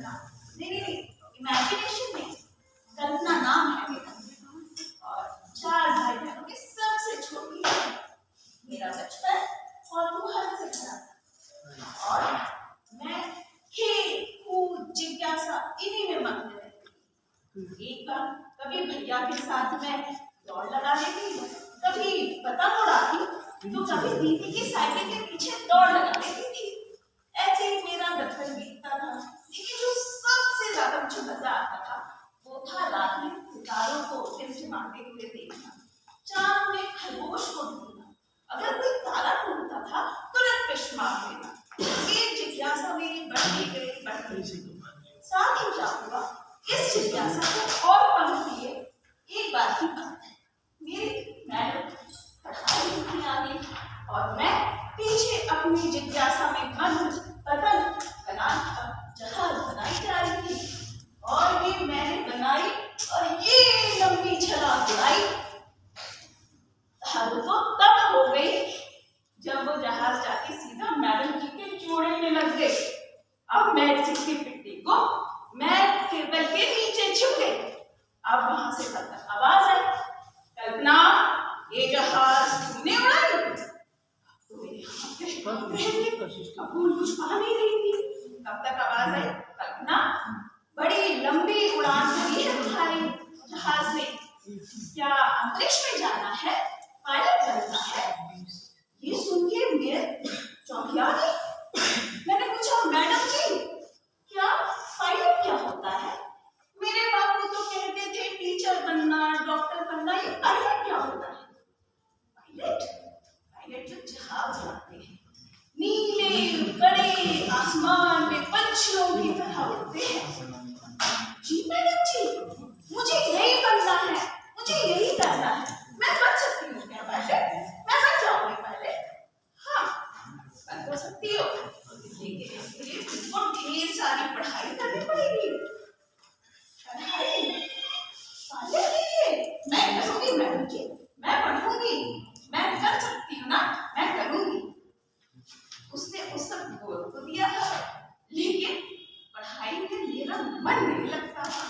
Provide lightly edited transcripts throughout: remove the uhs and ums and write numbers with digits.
कल्पना, नहीं नहीं नहीं, इमेजिनेशन नहीं, कल्पना नाम है मेरा। और 4 भाई बहनों में सबसे छोटी है। मेरा बचपन और मुहर से भरा और मैं खेल कूद जिज्ञासा इन्हीं में मग्न रहती। एक बार कभी भैया के साथ मैं दौड़ लगा लेती, कभी पतंग उड़ाती, तो कभी दीदी की साइकिल के पीछे दौड़ लगा लेती थी। ऐसे ही मेरा बचपन बीतता था। लेकिन जो सबसे ज्यादा मुझे मजा आता था वो था रात में सितारों को टिमटिमाते हुए देखना, चांद में खरगोश को ढूंढना, अगर कोई तारा टूटता था तुरंत फिश मार लेना। ये जिज्ञासा मेरी बढ़ती गई। साथ ही क्या हुआ, इस जिज्ञासा को और पंख दिए। एक बार की बात है, मेरी मैडम पढ़ाई लिखने आ गई और मैं पीछे अपनी जिज्ञासा में मग्न पतंग बनाकर जहाज बनाई जा रही थी। और ये मैंने बनाई और ये लंबी छलांग उड़ाई। हद तो तब हो गई जब वो जहाज जाके सीधा मैडम जी के जोड़े में लग गए। अब मैं चिट्ठी पिट्टी को मैं टेबल के नीचे छुप गई। अब वहां से तक आवाज आई, कल्पना ये जहाज तुमने उड़ाई। तो मेरे हाथ पे अब कुछ आ नहीं रही थी। तब तक आवाज आई, कल्पना बड़ी लंबी उड़ान भरी है तुम्हारे जहाज में, क्या अंतरिक्ष में जाना है, पायलट बनना है। ये सुन के मैं चौंकिया गई। मैंने पूछा, मैडम जी क्या पायलट क्या होता है? मेरे बापू तो कहते थे टीचर बनना, डॉक्टर बनना, ये पायलट क्या होता है? पायलट जो जहाज उड़ाते हैं, नीले बड़े आसमान में पंछियों की तरह उड़ते हैं। जी मैडम जी, मुझे यही बनना है, मुझे यही करना है। मैं बन सकती हूँ क्या पायलट? मैं बन जाऊंगी पायलट। हाँ बन तो सकती हो, लेकिन इसके लिए तुमको ढेर सारी पढ़ाई करनी पड़ेगी। पढ़ाई पायलट के लिए मैं करूंगी मैडम जी, मैं पढ़ूंगी, मैं कर सकती हूँ ना, मैं करूंगी। उसने उस तक बोल तो दिया था, लेकिन पढ़ाई में मेरा मन नहीं लगता था।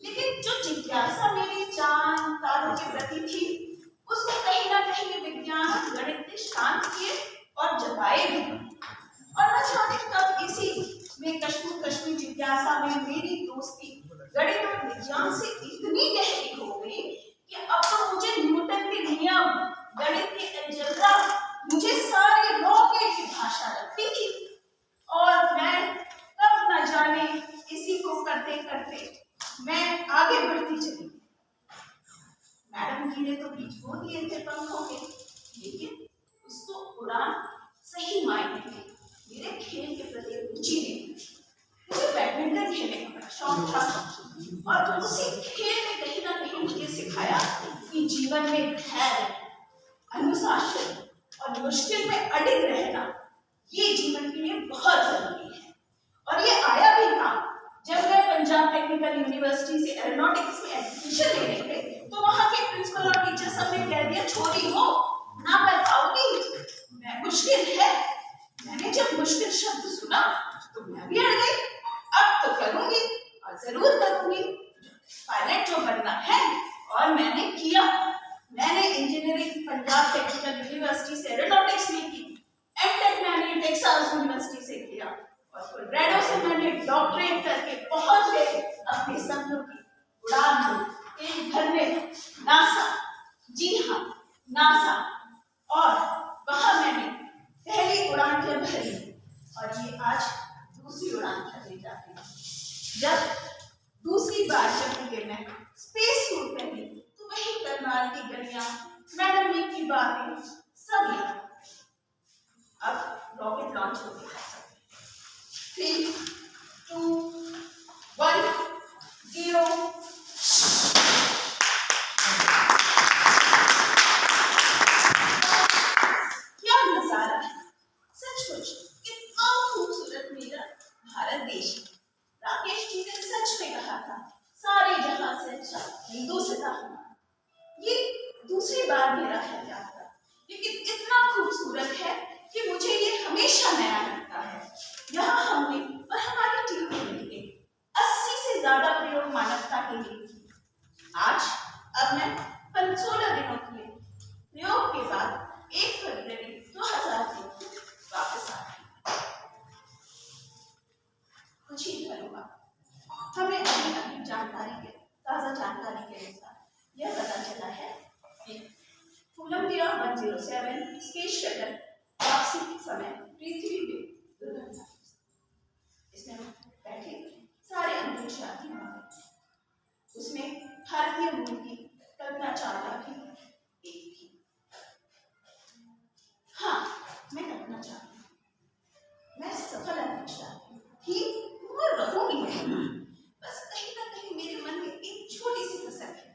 लेकिन जो जिज्ञासा मेरी चांद तारों के प्रति थी, उसको कहीं ना कहीं विज्ञान गणित ने शांत किए और जगाए भी। और न जाने कब इसी में कश्मीर जिज्ञासा में मेरी दोस्ती गणित और विज्ञान से इतनी गहरी हो गई कि अब तो मुझे न्यूटन के नियम, गणित के अलजेब्रा, मुझे सारे रॉकेट की भाषा लगती थी। और मैं कब न जाने इसी को करते करते मैं आगे बढ़ती चली। मैडम जी ने तो बीज बो दिए थे पंखों के, लेकिन उसको उड़ान सही मायने में मेरे खेल के प्रति रुचि नहीं। मुझे बैडमिंटन खेलने का बड़ा शौक था और उसी खेल ने कहीं ना कहीं मुझे सिखाया कि जीवन में धैर्य, अनुशासन और मुश्किल में अडिग रहना ये जीवन के लिए बहुत जरूरी है। और ये आया भी था जब मैं पंजाब टेक्निकल यूनिवर्सिटी से एरोनॉटिक्स में एडमिशन लेने गई, तो वहां के प्रिंसिपल और टीचर सब ने कह दिया, छोरी हो ना कर पाओगी, मैं मुश्किल है। मैंने जब मुश्किल शब्द सुना तो मैं भी अड़ गई। अब तो करूंगी और जरूर करूंगी, पायलट जो बनना है। और मैंने किया। मैंने इंजीनियरिंग पंजाब टेक्निकल यूनिवर्सिटी से एरोनॉटिक्स में की, एमटेक मैंने टेक्सास यूनिवर्सिटी से किया और कोलोराडो से मैंने डॉक्टरेट करके पहुंच गए अपने सपनों की उड़ान में, एक भरने नासा। जी हाँ, नासा। और वहां मैंने पहली उड़ान जब भरी और ये आज दूसरी उड़ान भरने जाती हूँ। जब दूसरी बार जब मैं स्पेस सूट पहनी तो वही करनाल की गलियां, मैडम जी की बातें सब याद। अब रॉकेट लॉन्च हो गया। 3, 2, 1, 0। क्या नजारा है, सचमुच कितना खूबसूरत मेरा भारत देश। राकेश जी ने मानवता के लिए की। आज अब मैं 16 दिनों के लिए प्रयोग के बाद 1 फरवरी 2003 को वापस आ गई। कुछ ही दिनों बाद हमें अभी ताज़ा जानकारी के अनुसार यह पता चला है कि कोलंबिया 107 स्पेस शटल वापसी के समय पृथ्वी में दुर्घटना इसमें बैठे सारे अंतरिक्ष यात्री मर गए। उसमें भारतीय मूल की कल्पना चावला भी एक थी। हाँ, मैं कल्पना चावला, मैं सफल अंतरिक्ष यात्री थी और रहूंगी। बस कहीं ना कहीं मेरे मन में एक छोटी सी कसक है।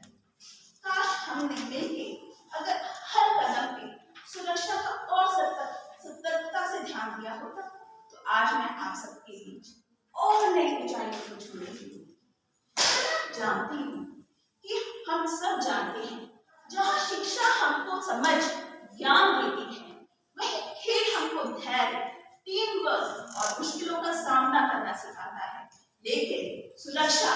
काश हमने मिलकर अगर हर कदम पे सुरक्षा का और सतर्कता से ध्यान दिया होता तो आज मैं आप सबके बीच और नई ऊंचाइयों को छू रही हूँ। जानती हूँ कि हम सब जानते हैं जहाँ शिक्षा हमको समझ ज्ञान देती है वहीं खेल हमको धैर्य, टीम वर्क और मुश्किलों का सामना करना सिखाता है। लेकिन सुरक्षा